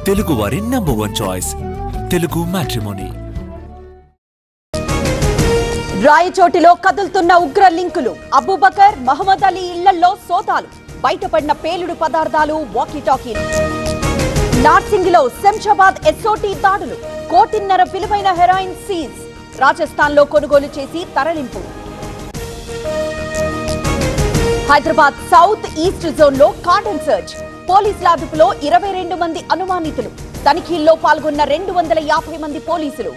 తెలుగు వారి number 1 choice Telugu matrimony. రాయచోటిలో కదులుతున్న ఉగ్ర లింకులు. అబూబకర్, మహమ్మద్ అలీ ఇళ్లలో సోదాలు. బయటపడిన పేలుడు పదార్థాలు, వాకీటాకీలు. నార్సింగిలో శంషాబాద్ ఎస్ఓటీ దాడులు. 1.5 కోటి విలువైన హెరాయిన్ సీజ్. రాజస్థాన్లో కొనుగోలు చేసి తరలింపు. హైదరాబాద్ సౌత్ ఈస్ట్ జోన్లో కార్డన్ సర్చ్. పోలీసుల అదుపులో 22 మంది అనుమానితులు. తనిఖీల్లో పాల్గొన్న 250 మంది పోలీసులు.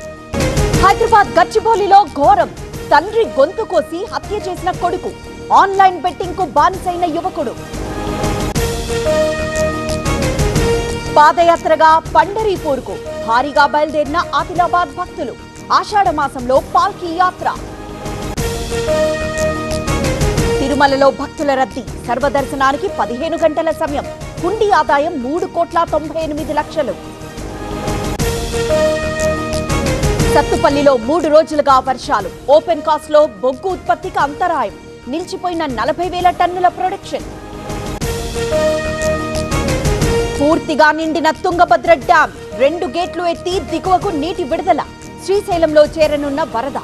హైదరాబాద్ గచ్చిబౌలిలో ఘోరం. తండ్రి గొంతు కోసి హత్య చేసిన కొడుకు. ఆన్లైన్ బెట్టింగ్ కు బానిసైన యువకుడు. పాదయాత్రగా పండరీపూర్కు భారీగా బయలుదేరిన ఆదిలాబాద్ భక్తులు. ఆషాఢ మాసంలో పాల్కీ యాత్ర. తిరుమలలో భక్తుల రద్దీ. సర్వదర్శనానికి 15 గంటల సమయం. హుండీ ఆదాయం 3,98,00,000. సత్తుపల్లిలో 3 రోజులుగా వర్షాలు. ఓపెన్ కాస్ట్ లో బొగ్గు ఉత్పత్తికి అంతరాయం. నిలిచిపోయిన 40,000 టన్నుల ప్రొడక్షన్. పూర్తిగా నిండిన తుంగభద్ర డ్యాం. 2 గేట్లు ఎత్తి దిగువకు నీటి విడుదల. శ్రీశైలంలో చేరనున్న వరద.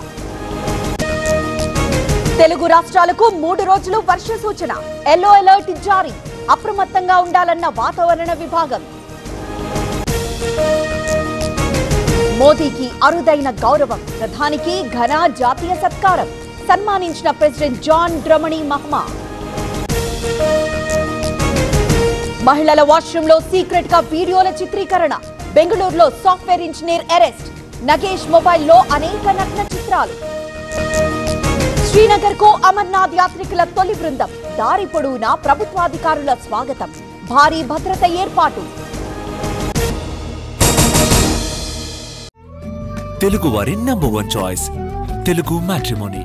తెలుగు రాష్ట్రాలకు 3 రోజులు వర్ష సూచన. ఎల్లో అలర్ట్ జారీ. అప్రమత్తంగా ఉండాలన్న వాతావరణ విభాగం. మోదీకి అరుదైన గౌరవం. ప్రధానికి ఘన జాతీయ సత్కారం. సన్మానించిన ప్రెసిడెంట్ జాన్ డ్రమనీ మహ్మా. మహిళల వాష్రూమ్ లో సీక్రెట్ గా వీడియోల చిత్రీకరణ. బెంగళూరులో సాఫ్ట్వేర్ ఇంజనీర్ అరెస్ట్. నగేష్ మొబైల్లో అనేక నగ్న చిత్రాలు. శ్రీనగర్ కు అమర్నాథ్ యాత్రికుల తొలి బృందం. దారి పొడవునా ప్రభుత్వాధికారుల స్వాగతం. భారీ భద్రత ఏర్పాటు. తెలుగు వారి నంబర్ 1 చాయిస్ తెలుగు మ్యాట్రిమోనీ.